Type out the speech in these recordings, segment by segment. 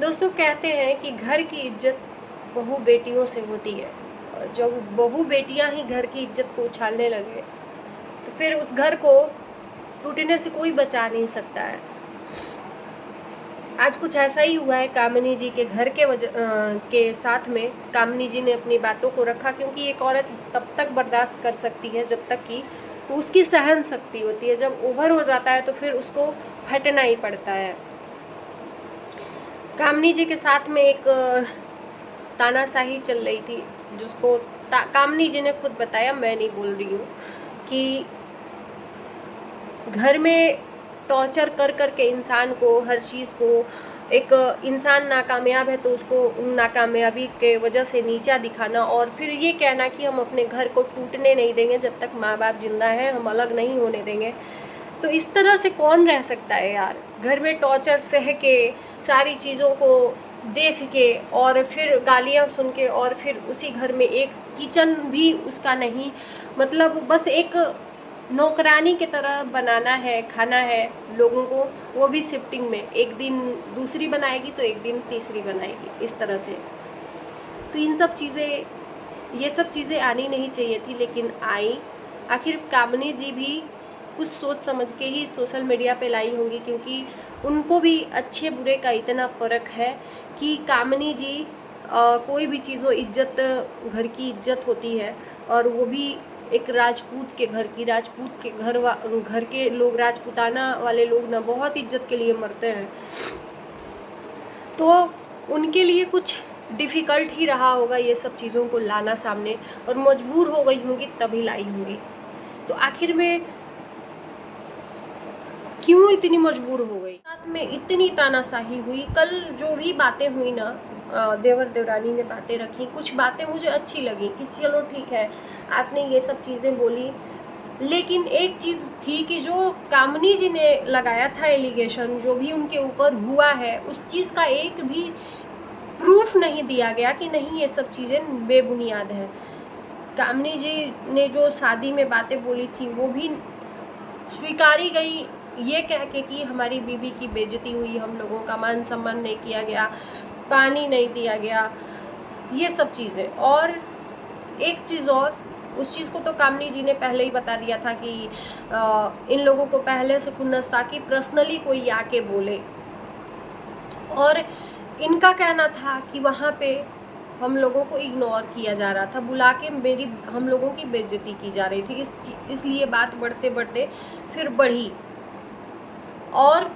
दोस्तों कहते हैं कि घर की इज्जत बहू बेटियों से होती है। और जब बहू बेटियां ही घर की इज्जत को उछालने लगे तो फिर उस घर को टूटने से कोई बचा नहीं सकता है। आज कुछ ऐसा ही हुआ है कामिनी जी के घर के साथ में। कामिनी जी ने अपनी बातों को रखा, क्योंकि एक औरत तब तक बर्दाश्त कर सकती है जब तक कि उसकी सहन शक्ति होती है। जब ओवर हो जाता है तो फिर उसको फटना ही पड़ता है। कामिनी जी के साथ में एक तानाशाही चल रही थी, जिसको कामिनी जी ने खुद बताया, मैं नहीं बोल रही हूँ, कि घर में टॉर्चर कर कर के इंसान को, हर चीज़ को, एक इंसान नाकामयाब है तो उसको उन नाकामयाबी के वजह से नीचा दिखाना, और फिर ये कहना कि हम अपने घर को टूटने नहीं देंगे, जब तक माँ बाप जिंदा हैं हम अलग नहीं होने देंगे। तो इस तरह से कौन रह सकता है यार? घर में टॉर्चर सह के, सारी चीज़ों को देख के, और फिर गालियाँ सुन के, और फिर उसी घर में एक किचन भी उसका नहीं, मतलब बस एक नौकरानी की तरह बनाना है, खाना है लोगों को, वो भी शिफ्टिंग में, एक दिन दूसरी बनाएगी तो एक दिन तीसरी बनाएगी, इस तरह से। तो ये सब चीज़ें आनी नहीं चाहिए थी, लेकिन आई। आखिर कामिनी जी भी कुछ सोच समझ के ही सोशल मीडिया पे लाई होंगी, क्योंकि उनको भी अच्छे बुरे का इतना फ़र्क है कि कामिनी जी कोई भी चीज़ हो, इज्जत, घर की इज्जत होती है, और वो भी एक राजपूत के घर की, राजपूत के घर के लोग, राजपूताना वाले लोग ना बहुत इज्जत के लिए मरते हैं। तो उनके लिए कुछ डिफ़िकल्ट ही रहा होगा ये सब चीज़ों को लाना सामने, और मजबूर हो गई होंगी तभी लाई होंगी। तो आखिर में क्यों इतनी मजबूर हो गई? साथ में इतनी तानाशाही हुई। कल जो भी बातें हुई ना, देवर देवरानी ने बातें रखी, कुछ बातें मुझे अच्छी लगी कि चलो ठीक है आपने ये सब चीज़ें बोली, लेकिन एक चीज़ थी कि जो कामिनी जी ने लगाया था एलिगेशन, जो भी उनके ऊपर हुआ है, उस चीज़ का एक भी प्रूफ नहीं दिया गया कि नहीं ये सब चीज़ें बेबुनियाद हैं। कामिनी जी ने जो शादी में बातें बोली थी वो भी स्वीकारी गई, ये कह के कि हमारी बीवी की बेइज्जती हुई, हम लोगों का मान सम्मान नहीं किया गया, पानी नहीं दिया गया, ये सब चीज़ें। और एक चीज़ और, उस चीज़ को तो कामिनी जी ने पहले ही बता दिया था कि इन लोगों को पहले से खुन्नस था कि पर्सनली कोई आके बोले, और इनका कहना था कि वहाँ पे हम लोगों को इग्नोर किया जा रहा था, बुला के हम लोगों की बेइज्जती की जा रही थी, इसलिए बात बढ़ते बढ़ते फिर बढ़ी। और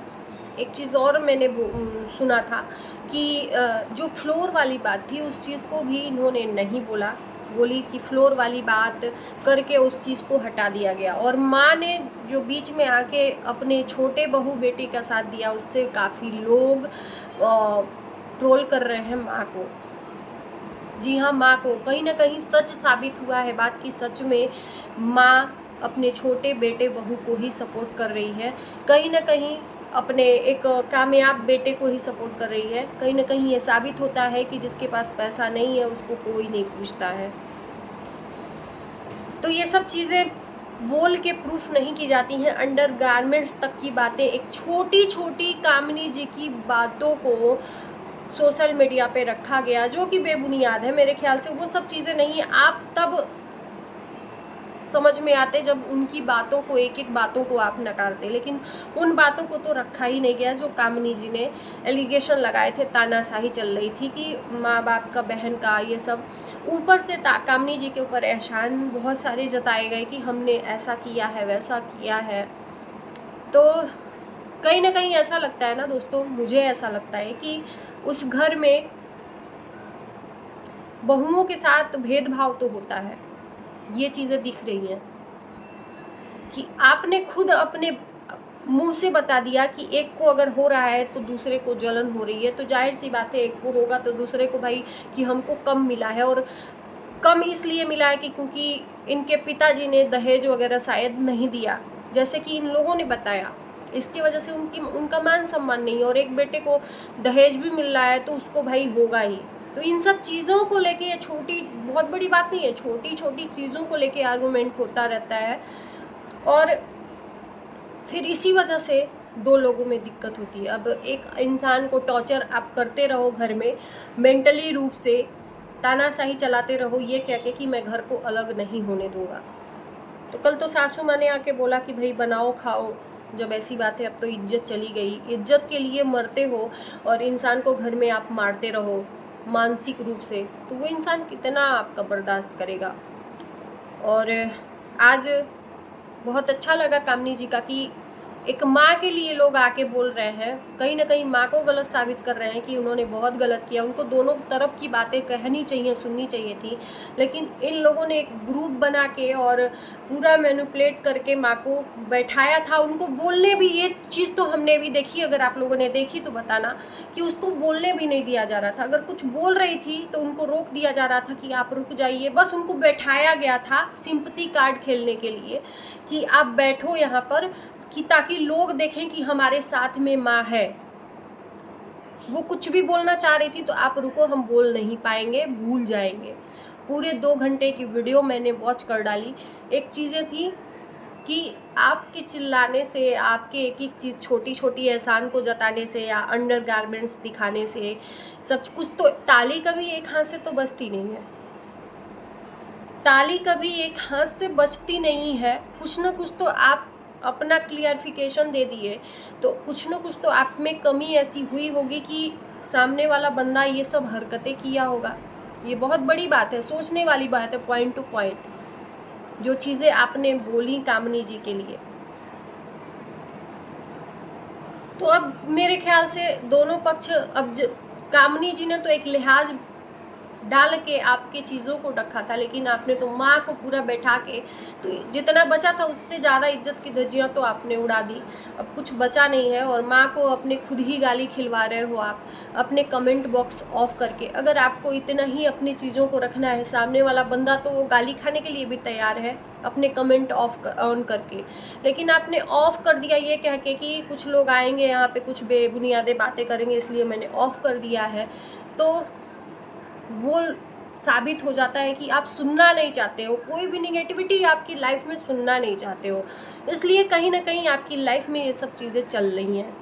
एक चीज़ और मैंने सुना था कि जो फ्लोर वाली बात थी उस चीज़ को भी इन्होंने नहीं बोली कि फ्लोर वाली बात करके उस चीज़ को हटा दिया गया। और माँ ने जो बीच में आके अपने छोटे बहू बेटी का साथ दिया, उससे काफ़ी लोग ट्रोल कर रहे हैं माँ को। जी हाँ, माँ को कहीं ना कहीं सच साबित हुआ है बात कि सच में माँ अपने छोटे बेटे बहू को ही सपोर्ट कर रही है, कहीं ना कहीं अपने एक कामयाब बेटे को ही सपोर्ट कर रही है। कहीं ना कहीं ये साबित होता है कि जिसके पास पैसा नहीं है उसको कोई नहीं पूछता है। तो ये सब चीज़ें बोल के प्रूफ नहीं की जाती हैं। अंडर गारमेंट्स तक की बातें, एक छोटी छोटी कामिनी जी की बातों को सोशल मीडिया पे रखा गया, जो कि बेबुनियाद है। मेरे ख्याल से वो सब चीज़ें नहीं है, आप तब समझ में आते जब उनकी बातों को, एक एक बातों को आप नकारते, लेकिन उन बातों को तो रखा ही नहीं गया। जो कामिनी जी ने एलिगेशन लगाए थे, तानाशाही चल रही थी कि माँ बाप का, बहन का, ये सब ऊपर से कामिनी जी के ऊपर एहसान बहुत सारे जताए गए कि हमने ऐसा किया है, वैसा किया है। तो कहीं ना कहीं ऐसा लगता है ना दोस्तों, मुझे ऐसा लगता है कि उस घर में बहुओं के साथ भेदभाव तो होता है। ये चीज़ें दिख रही हैं कि आपने खुद अपने मुंह से बता दिया कि एक को अगर हो रहा है तो दूसरे को जलन हो रही है, तो जाहिर सी बात है एक को होगा तो दूसरे को भाई कि हमको कम मिला है। और कम इसलिए मिला है कि क्योंकि इनके पिताजी ने दहेज वगैरह शायद नहीं दिया, जैसे कि इन लोगों ने बताया, इसकी वजह से उनका मान सम्मान नहीं है। और एक बेटे को दहेज भी मिल रहा है तो उसको भाई होगा ही। तो इन सब चीज़ों को लेके, ये छोटी बहुत बड़ी बात नहीं है, छोटी छोटी चीज़ों को लेके आर्गूमेंट होता रहता है। और फिर इसी वजह से दो लोगों में दिक्कत होती है। अब एक इंसान को टॉर्चर आप करते रहो घर में, मेंटली रूप से तानाशाही चलाते रहो, ये कह के कि मैं घर को अलग नहीं होने दूंगा। तो कल तो सासू माँ ने आके बोला कि भाई बनाओ खाओ, जब ऐसी बात है अब तो इज्जत चली गई, इज्जत के लिए मरते हो और इंसान को घर में आप मारते रहो मानसिक रूप से, तो वो इंसान कितना आपका बर्दाश्त करेगा। और आज बहुत अच्छा लगा कामनी जी का कि एक माँ के लिए लोग आके बोल रहे हैं, कहीं ना कहीं माँ को गलत साबित कर रहे हैं कि उन्होंने बहुत गलत किया, उनको दोनों तरफ की बातें कहनी चाहिए, सुननी चाहिए थी, लेकिन इन लोगों ने एक ग्रुप बना के और पूरा मैनिपुलेट करके माँ को बैठाया था। उनको बोलने भी, ये चीज़ तो हमने भी देखी, अगर आप लोगों ने देखी तो बताना, कि उसको बोलने भी नहीं दिया जा रहा था। अगर कुछ बोल रही थी तो उनको रोक दिया जा रहा था कि आप रुक जाइए, बस उनको बैठाया गया था सिंपैथी कार्ड खेलने के लिए कि आप बैठो यहाँ पर, कि ताकि लोग देखें कि हमारे साथ में माँ है। वो कुछ भी बोलना चाह रही थी तो आप रुको, हम बोल नहीं पाएंगे, भूल जाएंगे। पूरे 2 घंटे की वीडियो मैंने वॉच कर डाली। एक चीज़ें थी कि आपके चिल्लाने से, आपके एक एक चीज़ छोटी छोटी एहसान को जताने से या अंडर गारमेंट्स दिखाने से सब कुछ, तो ताली कभी एक हाथ से तो बजती नहीं है, ताली कभी एक हाथ से बजती नहीं है। कुछ ना कुछ तो आप अपना क्लियरिफिकेशन दे दिए, तो कुछ ना कुछ तो आप में कमी ऐसी हुई होगी कि सामने वाला बंदा ये सब हरकतें किया होगा। ये बहुत बड़ी बात है, सोचने वाली बात है, पॉइंट टू पॉइंट जो चीज़ें आपने बोली कामनी जी के लिए। तो अब मेरे ख्याल से दोनों पक्ष, अब कामनी जी ने तो एक लिहाज डाल के आपके चीज़ों को रखा था, लेकिन आपने तो माँ को पूरा बैठा के, तो जितना बचा था उससे ज़्यादा इज्जत की धज्जियाँ तो आपने उड़ा दी। अब कुछ बचा नहीं है और माँ को अपने खुद ही गाली खिलवा रहे हो आप अपने कमेंट बॉक्स ऑफ करके। अगर आपको इतना ही अपनी चीज़ों को रखना है, सामने वाला बंदा तो गाली खाने के लिए भी तैयार है अपने कमेंट ऑन करके, लेकिन आपने ऑफ कर दिया ये कह के कि कुछ लोग आएंगे यहाँ पे कुछ बेबुनियादे बातें करेंगे, इसलिए मैंने ऑफ कर दिया है। तो वो साबित हो जाता है कि आप सुनना नहीं चाहते हो, कोई भी निगेटिविटी आपकी लाइफ में सुनना नहीं चाहते हो, इसलिए कहीं ना कहीं आपकी लाइफ में ये सब चीज़ें चल रही हैं।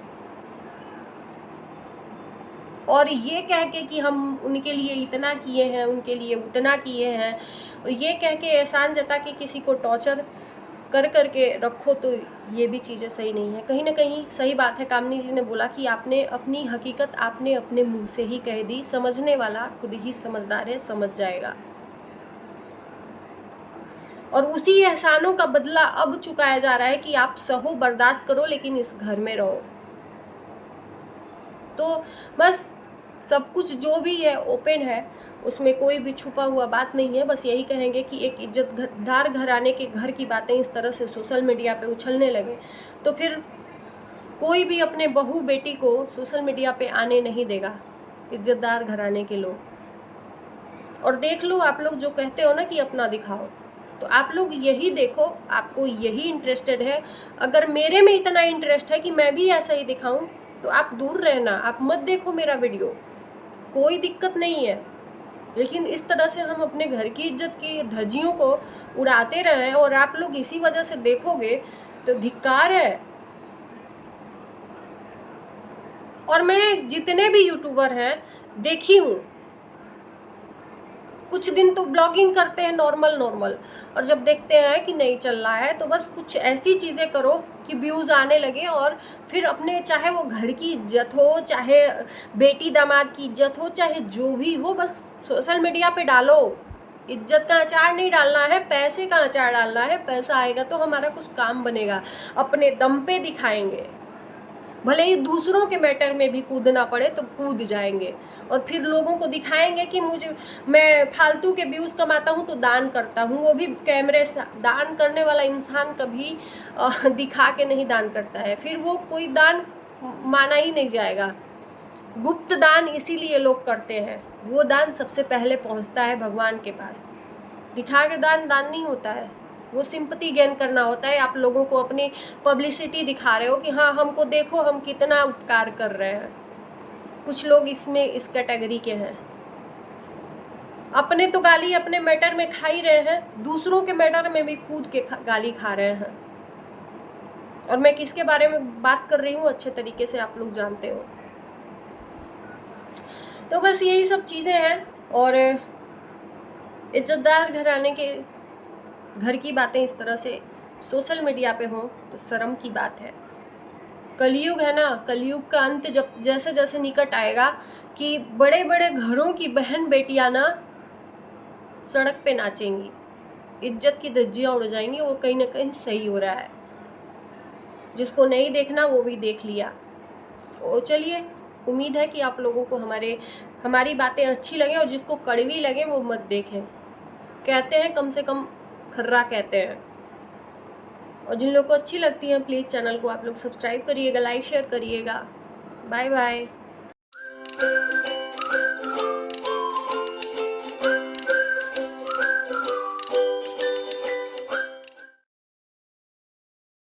और ये कह के कि हम उनके लिए इतना किए हैं, उनके लिए उतना किए हैं, और ये कह के एहसान जता के किसी को टॉर्चर कर करके रखो, तो ये भी चीज़ें सही नहीं है। कहीं ना कहीं सही बात है, कामनी जी ने बोला कि आपने अपनी हकीकत आपने अपने मुंह से ही कह दी, समझने वाला खुद ही समझदार है, समझ जाएगा। और उसी एहसानों का बदला अब चुकाया जा रहा है कि आप सहो, बर्दाश्त करो, लेकिन इस घर में रहो। तो बस सब कुछ जो भी है ओपन है, उसमें कोई भी छुपा हुआ बात नहीं है। बस यही कहेंगे कि एक इज्जतदार घराने के घर की बातें इस तरह से सोशल मीडिया पे उछलने लगे तो फिर कोई भी अपने बहू बेटी को सोशल मीडिया पे आने नहीं देगा, इज्जतदार घराने के लोग। और देख लो, आप लोग जो कहते हो ना कि अपना दिखाओ, तो आप लोग यही देखो, आपको यही इंटरेस्टेड है। अगर मेरे में इतना इंटरेस्ट है कि मैं भी ऐसा ही दिखाऊं, तो आप दूर रहना, आप मत देखो मेरा वीडियो, कोई दिक्कत नहीं है। लेकिन इस तरह से हम अपने घर की इज्जत की धज्जियों को उड़ाते रहे और आप लोग इसी वजह से देखोगे तो धिक्कार है। और मैं जितने भी यूट्यूबर हैं देखी हूँ, कुछ दिन तो ब्लॉगिंग करते हैं नॉर्मल, और जब देखते हैं कि नहीं चल रहा है तो बस कुछ ऐसी चीज़ें करो कि व्यूज़ आने लगे, और फिर अपने, चाहे वो घर की इज्जत हो, चाहे बेटी दामाद की इज्जत हो, चाहे जो भी हो, बस सोशल मीडिया पे डालो। इज्जत का अचार नहीं डालना है, पैसे का अचार डालना है। पैसा आएगा तो हमारा कुछ काम बनेगा, अपने दम पे दिखाएंगे। भले ही दूसरों के मैटर में भी कूदना पड़े तो कूद जाएंगे, और फिर लोगों को दिखाएंगे कि मैं फालतू के व्यूज़ कमाता हूँ तो दान करता हूँ। वो भी कैमरे से। दान करने वाला इंसान कभी दिखा के नहीं दान करता है, फिर वो कोई दान माना ही नहीं जाएगा। गुप्त दान इसीलिए लोग करते हैं, वो दान सबसे पहले पहुँचता है भगवान के पास। दिखा के दान नहीं होता है, वो सिंपैथी गेन करना होता है। आप लोगों को अपनी पब्लिसिटी दिखा रहे हो कि हाँ हमको देखो, हम कितना उपकार कर रहे हैं। कुछ लोग इसमें इस कैटेगरी के हैं। अपने तो गाली अपने मैटर में खा ही रहे हैं, दूसरों के मैटर में भी कूद के गाली खा रहे हैं। और मैं किसके बारे में बात कर रही हूँ अच्छे तरीके से आप लोग जानते हो। तो बस यही सब चीज़ें हैं। और इज्जतदार घराने के घर की बातें इस तरह से सोशल मीडिया पे हों तो शर्म की बात है। कलयुग है ना, कलयुग का अंत जब जैसे जैसे निकट आएगा कि बड़े बड़े घरों की बहन बेटियां ना सड़क पे नाचेंगी, इज्जत की धज्जियां उड़ जाएंगी। वो कहीं ना कहीं सही हो रहा है। जिसको नहीं देखना वो भी देख लिया। तो चलिए, उम्मीद है कि आप लोगों को हमारी बातें अच्छी लगे, और जिसको कड़वी लगे वो मत देखें। कहते हैं कम से कम खर्रा कहते हैं। और जिन लोगों को अच्छी लगती है प्लीज़ चैनल को आप लोग सब्सक्राइब करिएगा, लाइक शेयर करिएगा। Bye bye.